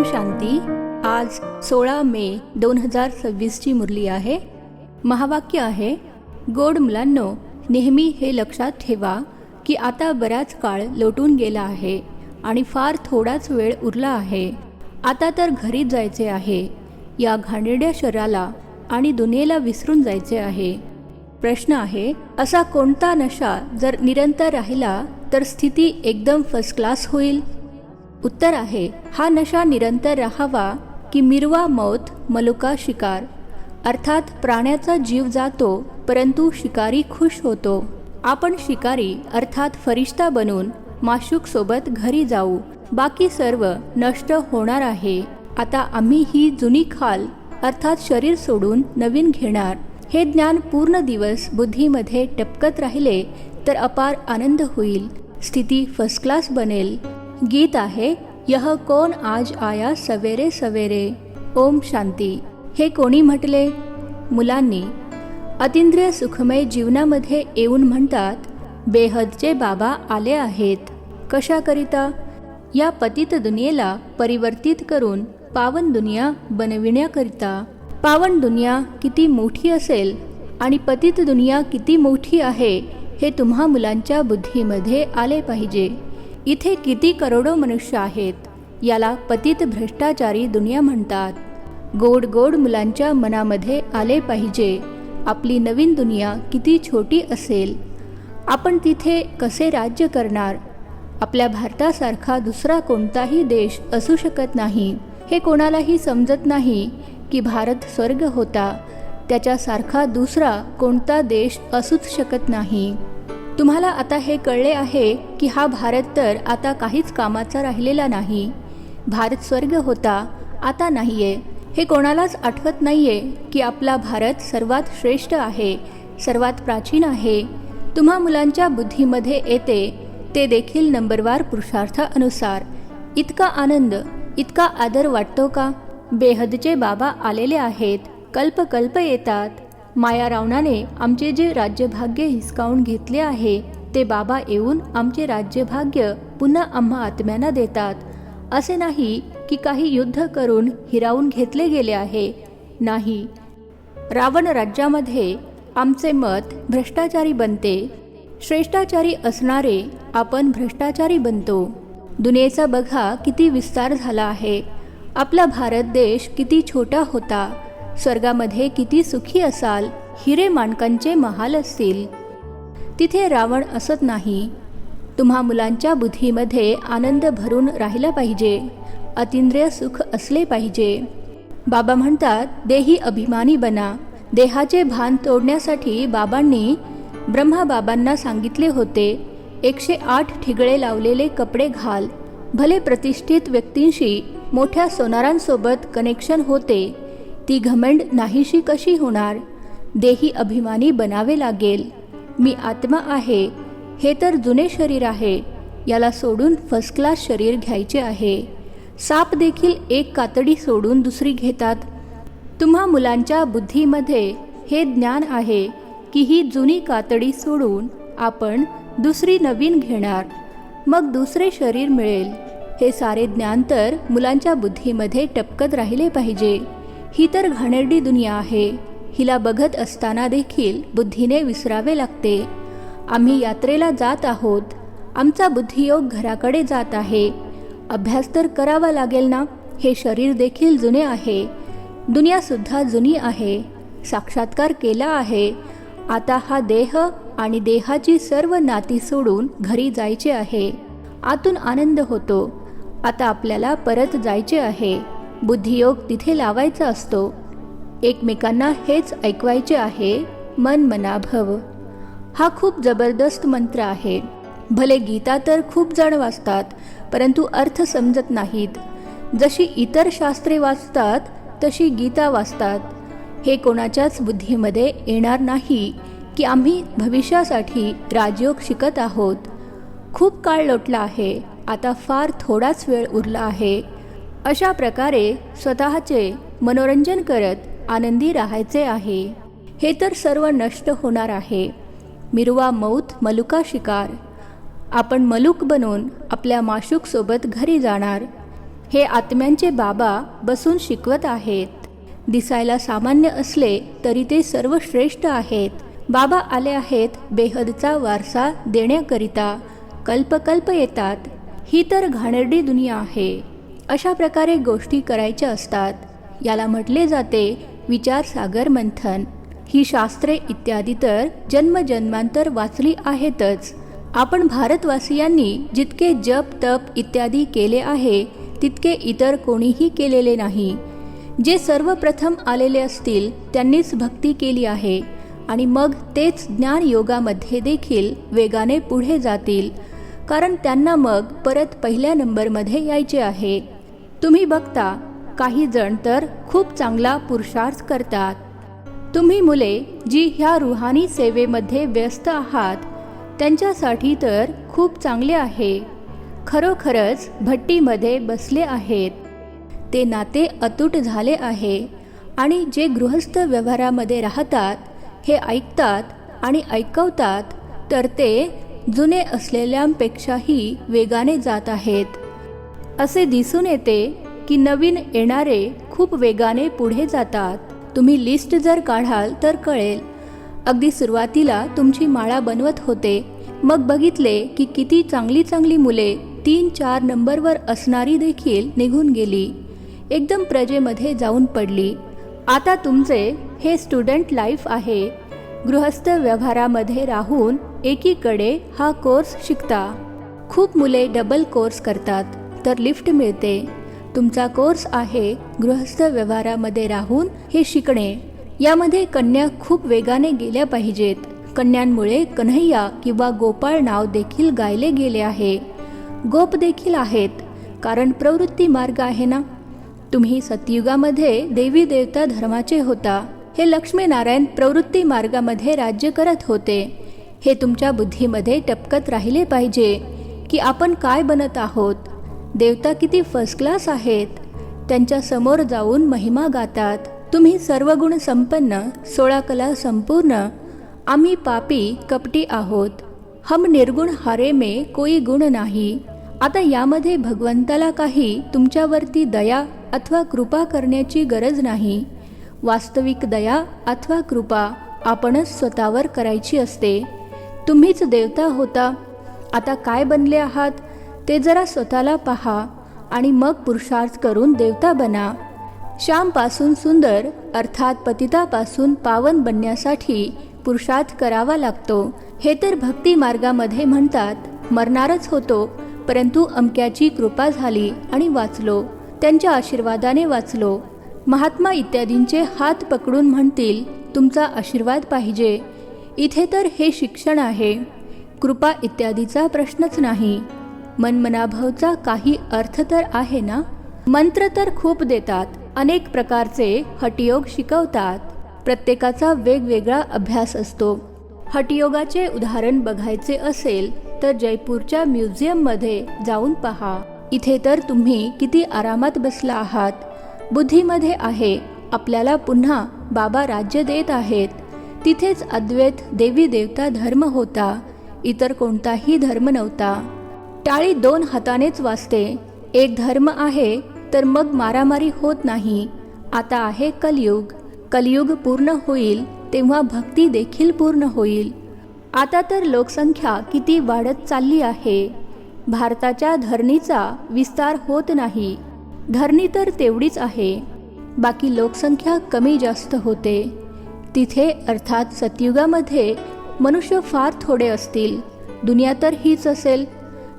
ओम शांती। आज 16 मे 2026ची मुरली आहे। महावाक्य आहे, गोड मुलांनो, नेहमी हे लक्षात ठेवा की आता बराच काळ लोटून गेला आहे आणि फार थोडाच वेळ उरला आहे। आता तर घरी जायचे आहे। या घाणेरड्या शरीराला आणि दुनियेला विसरून जायचे आहे। प्रश्न आहे, असा कोणता नशा जर निरंतर राहिला तर स्थिती एकदम फर्स्ट क्लास होईल? उत्तर आहे, हा नशा निरंतर राहावा की मिरवा मौत मलुका शिकार, अर्थात प्राण्याचा जीव जातो परंतु शिकारी खुश होतो। आपण शिकारी अर्थात फरिश्ता बनून माशूक सोबत घरी जाऊ। बाकी सर्व नष्ट होणार आहे। आता आम्ही ही जुनी खाल अर्थात शरीर सोडून नवीन घेणार। हे ज्ञान पूर्ण दिवस बुद्धीमध्ये टपकत राहिले तर अपार आनंद होईल। स्थिती फर्स्ट क्लास बनेल। गीत आहे, यह कौन आज आया सवेरे सवेरे। ओम शांती। हे कोणी म्हटले? मुलांनी अतिंद्रिय सुखमय जीवनामध्ये येऊन म्हणतात, बेहदचे बाबा आले आहेत। कशाकरिता? या पतित दुनियेला परिवर्तित करून पावन दुनिया बनविण्याकरिता। पावन दुनिया किती मोठी असेल आणि पतित दुनिया किती मोठी आहे हे तुम्हा मुलांच्या बुद्धीमध्ये आले पाहिजे। इथे किती करोडो मनुष्य आहेत, याला पतित भ्रष्टाचारी दुनिया म्हणतात। गोड गोड मुलांच्या मनामध्ये आले पाहिजे, आपली नवीन दुनिया किती छोटी असेल। आपण तिथे कसे राज्य करणार? आपल्या भारतासारखा दुसरा कोणताही देश असू शकत नाही। हे कोणालाही समजत नाही की भारत स्वर्ग होता, त्याच्यासारखा दुसरा कोणता देश असूच शकत नाही। तुम्हाला आता हे कळले आहे की हा भारत तर आता काहीच कामाचा राहिलेला नाही। भारत स्वर्ग होता, आता नाहीये। हे कोणालाच आठवत नाहीये की आपला भारत सर्वात श्रेष्ठ आहे, सर्वात प्राचीन आहे। तुम्हा मुलांच्या बुद्धीमध्ये येते ते देखील नंबरवार पुरुषार्थानुसार। इतका आनंद, इतका आदर वाटतो का? बेहदचे बाबा आलेले आहेत, कल्प येतात। माया रावणाने आमचे जे राज्यभाग्य हिसकावून घेतले आहे ते बाबा येऊन आमचे राज्यभाग्य पुन्हा आम्हा आत्म्यांना देतात। असे नाही की काही युद्ध करून हिरावून घेतले गेले आहे, नाही। रावण राज्यामध्ये आमचे मत भ्रष्टाचारी बनते। श्रेष्ठाचारी असणारे आपण भ्रष्टाचारी बनतो। दुनियेचा बघा किती विस्तार झाला आहे। आपला भारत देश किती छोटा होता। स्वर्गामध्ये किती सुखी असाल, हिरे माणकांचे महाल असतील। तिथे रावण असत नाही। तुम्हा मुलांच्या बुद्धीमध्ये आनंद भरून राहिला पाहिजे, अतिंद्रिय सुख असले पाहिजे। बाबा म्हणतात, देही अभिमानी बना। देहाचे भान तोडण्यासाठी बाबांनी ब्रह्माबाबांना सांगितले होते, 108 ठिगळे लावलेले कपडे घाल। भले प्रतिष्ठित व्यक्तींशी मोठ्या सोनारांसोबत कनेक्शन होते, ती घमंड नाहीशी कशी होणार? देही अभिमानी बनावे लागेल। मी आत्मा आहे, हे तर जुने शरीर आहे, याला सोडून फर्स्ट क्लास शरीर घ्यायचे आहे। साप देखील एक कातडी सोडून दुसरी घेतात। तुम्हा मुलांच्या बुद्धीमध्ये हे ज्ञान आहे की ही जुनी कातडी सोडून आपण दुसरी नवीन घेणार, मग दुसरे शरीर मिळेल। हे सारे ज्ञान तर मुलांच्या बुद्धीमध्ये टपकत राहिले पाहिजे। ही तर घाणेरडी दुनिया आहे, हिला बघत असताना देखील बुद्धीने विसरावे लागते। आम्ही यात्रेला जात आहोत, आमचा बुद्धियोग घराकडे जात आहे। अभ्यास तर करावा लागेल ना। हे शरीर देखील जुने आहे, दुनियासुद्धा जुनी आहे। साक्षात्कार केला आहे। आता हा देह आणि देहाची सर्व नाती सोडून घरी जायचे आहे। आतून आनंद होतो। आता आपल्याला परत जायचे आहे। बुद्धियोग तिथे लावायचा असतो। एकमेकांना हेच ऐकवायचे आहे, मन मना भव। हा खूप जबरदस्त मंत्र आहे। भले गीता तर खूप जण वाचतात, परंतु अर्थ समजत नाहीत। जशी इतर शास्त्रे वाचतात तशी गीता वाचतात। हे कोणाच्याच बुद्धीमध्ये येणार नाही की आम्ही भविष्यासाठी राजयोग शिकत आहोत। खूप काळ लोटला आहे, आता फार थोडाच वेळ उरला आहे। अशा प्रकारे स्वतःचे मनोरंजन करत आनंदी राहायचे आहे। हे तर सर्व नष्ट होणार आहे। मिरवा मौत मलुका शिकार। आपण मलूक बनून आपल्या माशूक सोबत घरी जाणार। हे आत्म्यांचे बाबा बसून शिकवत आहेत। दिसायला सामान्य असले तरी ते सर्वश्रेष्ठ आहेत। बाबा आले आहेत बेहदचा वारसा देण्याकरिता। कल्पकल्प येतात। ही तर घाणेरडी दुनिया आहे। अशा प्रकारे गोष्टी करायच्या असतात। याला म्हटले जाते विचारसागर मंथन। ही शास्त्रे इत्यादी तर जन्मजन्मांतर वाचली आहेतच। आपण भारतवासियांनी जितके जप तप इत्यादी केले आहे तितके इतर कोणीही केलेले नाही। जे सर्वप्रथम आलेले असतील त्यांनीच भक्ती केली आहे आणि मग तेच ज्ञान योगामध्ये देखील वेगाने पुढे जातील, कारण त्यांना मग परत पहिल्या नंबरमध्ये यायचे आहे। तुम्ही बघता काही जण तर खूप चांगला पुरुषार्थ करतात। तुम्ही मुले जी ह्या रूहानी सेवेमध्ये व्यस्त आहात त्यांच्यासाठी तर खूप चांगले आहे। खरोखरच भट्टीमध्ये बसले आहेत। ते नाते अतूट झाले आहे आणि जे गृहस्थ व्यवहारामध्ये राहतात हे ऐकतात आणि ऐकवतात तर ते जुने असलेल्यांपेक्षाही वेगाने जात आहेत। असे दिसून येते की नवीन येणारे खूप वेगाने पुढे जातात। तुम्ही लिस्ट जर काढाल तर कळेल। अगदी सुरुवातीला तुमची माळा बनवत होते, मग बघितले की किती चांगली चांगली मुले 3-4 नंबरवर असणारी देखील निघून गेली, एकदम प्रजेमध्ये जाऊन पडली। आता तुमचे हे स्टुडंट लाईफ आहे। गृहस्थ व्यवहारामध्ये राहून एकीकडे हा कोर्स शिकता। खूप मुले डबल कोर्स करतात तर लिफ्ट मिळते। तुमचा कोर्स आहे गृहस्थ व्यवहारामध्ये राहून हे शिकणे। यामध्ये कन्या खूप वेगाने गेल्या पाहिजेत। कन्यांमुळे कन्हैया किंवा गोपाळ नाव देखील गायले गेले आहे। गोप देखील आहेत, कारण प्रवृत्ती मार्ग आहे ना। तुम्ही सतयुगामध्ये देवी देवता धर्माचे होता। हे लक्ष्मीनारायण प्रवृत्ती मार्गामध्ये राज्य करत होते। हे तुमच्या बुद्धीमध्ये टपकत राहिले पाहिजे की आपण काय बनत आहोत। देवता किती फर्स्ट क्लास आहेत, त्यांच्या समोर जाऊन महिमा गातात। तुम्ही सर्वगुण संपन्न, 16 कला संपूर्ण, आम्ही पापी कपटी आहोत। हम निर्गुण हारे में कोई गुण नाही। आता यामध्ये भगवंताला काही तुमच्यावरती दया अथवा कृपा करण्याची गरज नाही। वास्तविक दया अथवा कृपा आपणच स्वतःवर करायची असते। तुम्हीच देवता होता, आता काय बनले आहात ते जरा स्वतःला पहा आणि मग पुरुषार्थ करून देवता बना। श्यामपासून सुंदर अर्थात पतितापासून पावन बनण्यासाठी पुरुषार्थ करावा लागतो। हे तर भक्ती मार्गामध्ये म्हणतात मरणारच होतो, परंतु अमक्याची कृपा झाली आणि वाचलो, त्यांच्या आशीर्वादाने वाचलो। महात्मा इत्यादींचे हात पकडून म्हणतील तुमचा आशीर्वाद पाहिजे। इथे तर हे शिक्षण आहे। कृपा इत्यादीचा प्रश्नच नाही। मनमनाभवचा काही अर्थ तर आहे ना। मंत्र तर खूप देतात, अनेक प्रकारचे हठयोग शिकवतात। प्रत्येकाचा वेगवेगळा अभ्यास असतो। हठयोगाचे उदाहरण बघायचे असेल तर जयपूरच्या म्युझियममध्ये जाऊन पहा। इथे तर तुम्ही किती आरामात बसला आहात। बुद्धीमध्ये आहे आपल्याला पुन्हा बाबा राज्य देत आहेत। तिथेच अद्वैत देवी देवता धर्म होता, इतर कोणताही धर्म नव्हता। टाळी 2 हातानेच वाजते। एक धर्म आहे तर मग मारामारी होत नाही। आता आहे कलियुग। कलियुग पूर्ण होईल तेव्हा भक्ती देखील पूर्ण होईल। आता तर लोकसंख्या किती वाढत चालली आहे। भारताच्या धरणीचा विस्तार होत नाही। धरणी तर तेवढीच आहे, बाकी लोकसंख्या कमी जास्त होते। तिथे अर्थात सतयुगामध्ये मनुष्य फार थोडे असतील। दुनिया तर हीच असेल।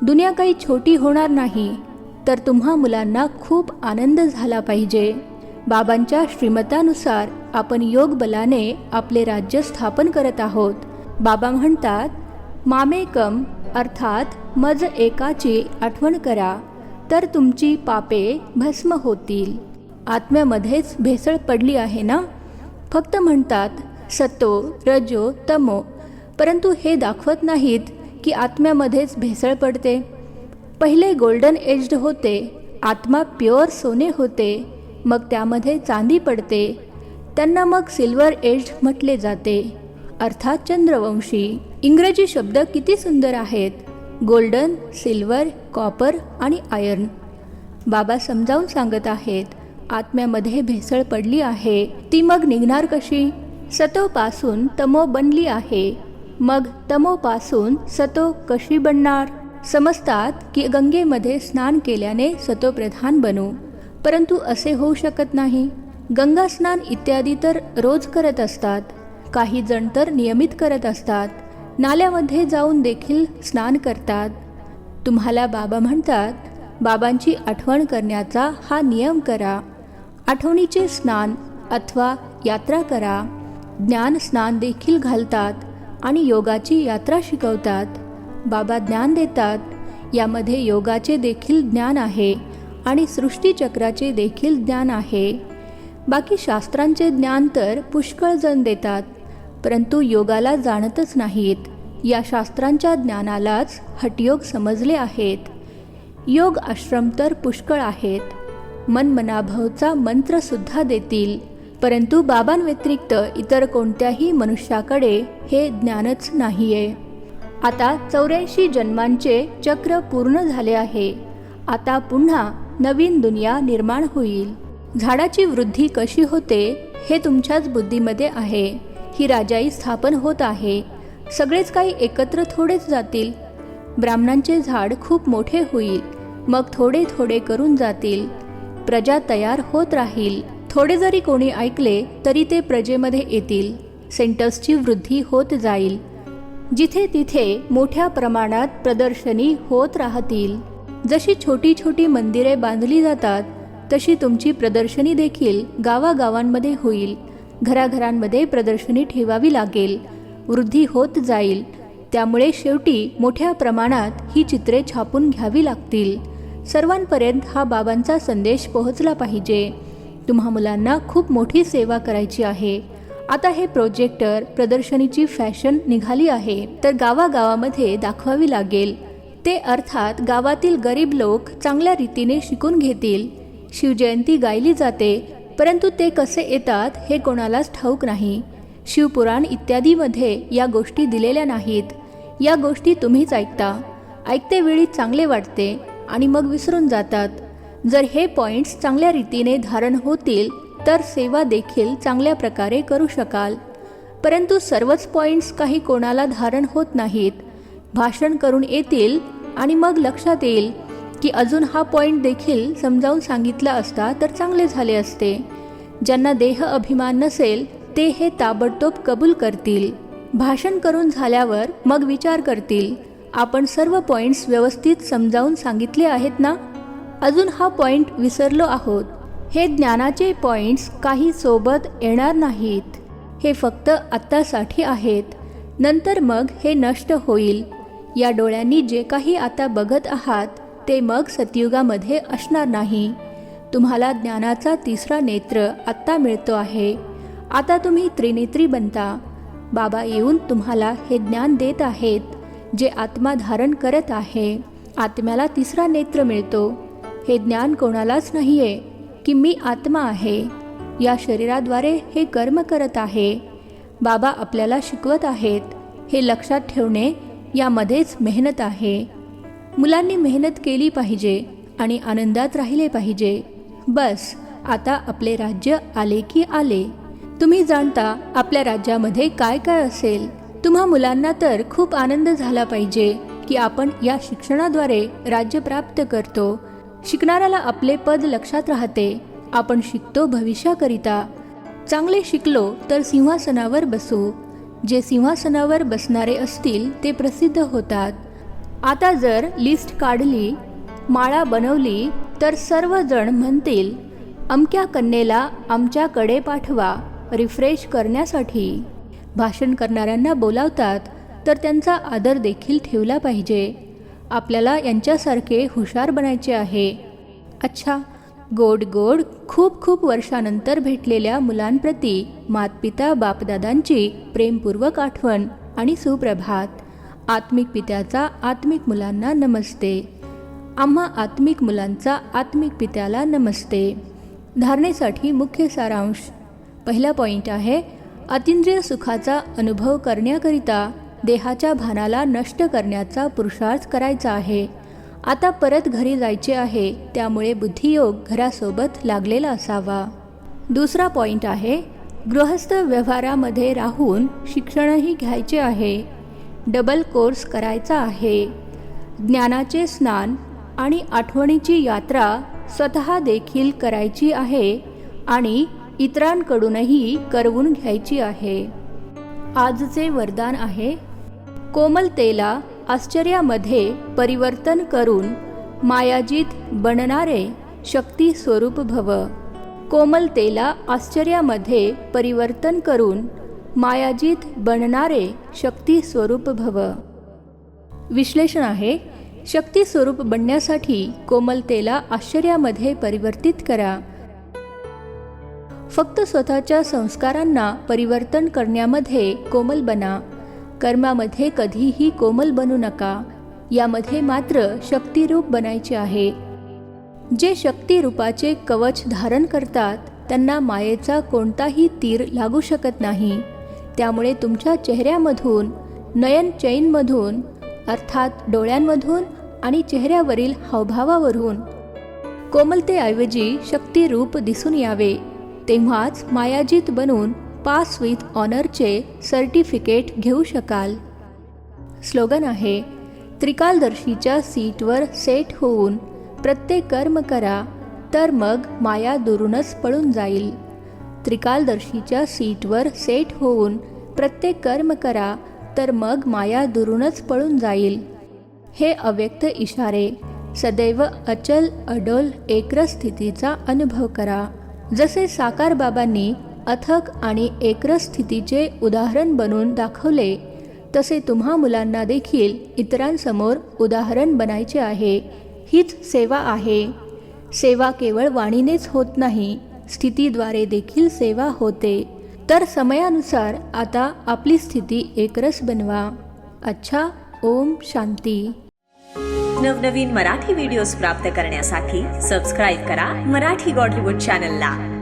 दुनिया काही छोटी होणार नाही, तर तुम्हा मुलांना खूप आनंद झाला पाहिजे। बाबांच्या श्रीमतानुसार आपण योग बलाने आपले राज्य स्थापन करत आहोत। बाबा म्हणतात मामेकम अर्थात मज एकाची आठवण करा तर तुमची पापे भस्म होतील। आत्म्यामध्येच भेसळ पडली आहे ना। फक्त म्हणतात सतो रजो तमो, परंतु हे दाखवत नाहीत की आत्म्यामध्येच भेसळ पडते। पहिले गोल्डन एज्ड होते, आत्मा प्युअर सोने होते, मग त्यामध्ये चांदी पडते, त्यांना मग सिल्वर एज्ड म्हटले जाते, अर्थात चंद्रवंशी। इंग्रजी शब्द किती सुंदर आहेत, गोल्डन, सिल्वर, कॉपर आणि आयर्न। बाबा समजावून सांगत आहेत, आत्म्यामध्ये भेसळ पडली आहे, ती मग निघणार कशी? सतोपासून तमो बनली आहे, मग तमोपासून सतो कशी बनणार? समजतात की गंगेमध्ये स्नान केल्याने सतोप्रधान बनू, परंतु असे होऊ शकत नाही. गंगा स्नान इत्यादी तर रोज करत असतात, काही जण तर नियमित करत असतात, नाल्यामध्ये जाऊन देखील स्नान करतात. तुम्हाला बाबा म्हणतात, बाबांची आठवण करण्याचा हा नियम करा. आठवणीचे स्नान अथवा यात्रा करा. ज्ञान स्नान देखील घालतात आणि योगाची यात्रा शिकवतात. बाबा ज्ञान देतात, यामध्ये योगाचे देखील ज्ञान आहे आणि सृष्टीचक्राचे देखील ज्ञान आहे. बाकी शास्त्रांचे ज्ञान तर पुष्कळ जण देतात, परंतु योगाला जाणतच नाहीत. या शास्त्रांच्या ज्ञानालाच हठयोग समजले आहेत. योग आश्रम तर पुष्कळ आहेत, मनमनाभवचा मंत्रसुद्धा देतील, परंतु बाबांव्यतिरिक्त इतर कोणत्याही मनुष्याकडे हे ज्ञानच नाहीये. आता 84 जन्मांचे चक्र पूर्ण झाले आहे. आता पुन्हा नवीन दुनिया निर्माण होईल. झाडाची वृद्धी कशी होते हे तुमच्याच बुद्धीमध्ये आहे. ही राजाई स्थापन होत आहे. सगळेच काही एकत्र थोडेच जातील. ब्राह्मणांचे झाड खूप मोठे होईल, मग थोडे थोडे करून जातील. प्रजा तयार होत राहील. थोडे जरी कोणी ऐकले तरी ते प्रजेमध्ये येतील. सेंटर्सची वृद्धी होत जाईल. जिथे तिथे मोठ्या प्रमाणात प्रदर्शनी होत राहतील. जशी छोटी छोटी मंदिरे बांधली जातात, तशी तुमची प्रदर्शनी देखील गावागावांमध्ये होईल. घराघरांमध्ये प्रदर्शनी ठेवावी लागेल. वृद्धी होत जाईल. त्यामुळे शेवटी मोठ्या प्रमाणात ही चित्रे छापून घ्यावी लागतील. सर्वांपर्यंत हा बाबांचा संदेश पोहोचला पाहिजे. तुम्हा मुलांना खूप मोठी सेवा करायची आहे. आता हे प्रोजेक्टर प्रदर्शनीची फॅशन निघाली आहे, तर गावागावामध्ये दाखवावी लागेल. ते अर्थात गावातील गरीब लोक चांगल्या रीतीने शिकून घेतील. शिवजयंती गायली जाते, परंतु ते कसे येतात हे कोणालाच ठाऊक नाही. शिवपुराण इत्यादीमध्ये या गोष्टी दिलेल्या नाहीत. या गोष्टी तुम्हीच ऐकता. ऐकते वेळी चांगले वाटते आणि मग विसरून जातात. जर हे पॉईंट्स चांगल्या रीतीने धारण होतील तर सेवा देखील चांगल्या प्रकारे करू शकाल. परंतु सर्वच पॉईंट्स काही कोणाला धारण होत नाहीत. भाषण करून येतील आणि मग लक्षात येईल की अजून हा पॉईंट देखील समजावून सांगितला असता तर चांगले झाले असते. ज्यांना देह अभिमान नसेल ते हे ताबडतोब कबूल करतील. भाषण करून झाल्यावर मग विचार करतील, आपण सर्व पॉईंट्स व्यवस्थित समजावून सांगितले आहेत ना? अजून हा पॉईंट विसरलो आहोत. हे ज्ञानाचे पॉईंट्स काही सोबत येणार नाहीत. हे फक्त आत्तासाठी आहेत. नंतर मग हे नष्ट होईल. या डोळ्यांनी जे काही आता बघत आहात ते मग सतयुगामध्ये असणार नाही. तुम्हाला ज्ञानाचा तिसरा नेत्र आत्ता मिळतो आहे. आता तुम्ही त्रिनेत्री बनता. बाबा येऊन तुम्हाला हे ज्ञान देत आहेत, जे आत्मा धारण करत आहे. आत्म्याला तिसरा नेत्र मिळतो. हे ज्ञान कोणालाच नाहीये की मी आत्मा आहे, या शरीराद्वारे हे कर्म करत आहे. बाबा आपल्याला शिकवत आहेत. हे लक्षात ठेवणे यामध्येच मेहनत आहे. मुलांनी मेहनत केली पाहिजे आणि आनंदात राहिले पाहिजे. बस आता आपले राज्य आले की आले. तुम्ही जाणता आपल्या राज्यामध्ये काय काय असेल. तुम्हा मुलांना तर खूप आनंद झाला पाहिजे की आपण या शिक्षणाद्वारे राज्य प्राप्त करतो. शिकणाऱ्याला आपले पद लक्षात राहते. आपण शिकतो भविष्याकरिता. चांगले शिकलो तर सिंहासनावर बसू. जे सिंहासनावर बसणारे असतील ते प्रसिद्ध होतात. आता जर लिस्ट काढली, माळा बनवली तर सर्वजण म्हणतील, अमक्या कन्येला आमच्याकडे पाठवा रिफ्रेश करण्यासाठी. भाषण करणाऱ्यांना बोलावतात तर त्यांचा आदर देखील ठेवला पाहिजे. आपल्याला यांच्यासारखे हुशार बनायचे आहे. अच्छा, गोड गोड खूप खूप वर्षानंतर भेटलेल्या मुलांप्रती मातपिता बापदादांची प्रेमपूर्वक आठवण आणि सुप्रभात. आत्मिक पित्याचा आत्मिक मुलांना नमस्ते. आम्हा आत्मिक मुलांचा आत्मिक पित्याला नमस्ते. धारणेसाठी मुख्य सारांश. पहिला पॉईंट आहे, अतिंद्रिय सुखाचा अनुभव करण्याकरिता देहाच्या भानाला नष्ट करण्याचा पुरुषार्थ करायचा आहे. आता परत घरी जायचे आहे, त्यामुळे बुद्धियोग घरासोबत लागलेला असावा. दुसरा पॉईंट आहे, गृहस्थ व्यवहारामध्ये राहून शिक्षणही घ्यायचे आहे. डबल कोर्स करायचा आहे. ज्ञानाचे स्नान आणि आठवणीची यात्रा स्वतः देखील करायची आहे आणि इतरांकडूनही करवून घ्यायची आहे. आजचे वरदान आहे, कोमलतेला आश्चर्यामध्ये परिवर्तन करून मायाजीत बनणारे शक्ती स्वरूप भव. कोमलतेला आश्चर्यामध्ये परिवर्तन करून मायाजीत बनणारे शक्ती स्वरूप भव. विश्लेषण आहे, शक्ती स्वरूप बनण्यासाठी कोमलतेला आश्चर्यामध्ये परिवर्तित करा. फक्त स्वतःच्या संस्कारांना परिवर्तन करण्यामध्ये कोमल बना. कर्मामध्ये कधीही कोमल बनू नका. यामध्ये मात्र शक्तिरूप बनायचे आहे. जे शक्तिरूपाचे कवच धारण करतात त्यांना मायेचा कोणताही तीर लागू शकत नाही. त्यामुळे तुमच्या चेहऱ्यामधून, नयन चैनमधून अर्थात डोळ्यांमधून आणि चेहऱ्यावरील हावभावावरून कोमलतेऐवजी शक्तिरूप दिसून यावे. तेव्हाच मायाजीत बनून पास विथ ऑनरचे सर्टिफिकेट घेऊ शकाल. स्लोगन आहे, त्रिकालदर्शीच्या सीटवर सेट होऊन प्रत्येक कर्म करा, तर मग माया दुरूनच पळून जाईल. त्रिकालदर्शीच्या सीटवर सेट होऊन प्रत्येक कर्म करा, तर मग माया दुरूनच पळून जाईल. हे अव्यक्त इशारे सदैव अचल अडोल एकरस स्थितीचा अनुभव करा. जसे साकार बाबांनी अथक आणि एकरस स्थितीचे उदाहरण बनवून दाखवले, तसे तुम्हा मुलांना देखील इतरांसमोर उदाहरण बनायचे आहे. हीच सेवा आहे. सेवा केवळ वाणीनेच होत नाही, स्थितीद्वारे देखील सेवा होते. तर समयानुसार आता आपली स्थिती एकरस बनवा. अच्छा, ओम शांती. नवनवीन मराठी व्हिडिओज प्राप्त करण्यासाठी सबस्क्राईब करा मराठी गॉडलीवूड चॅनलला.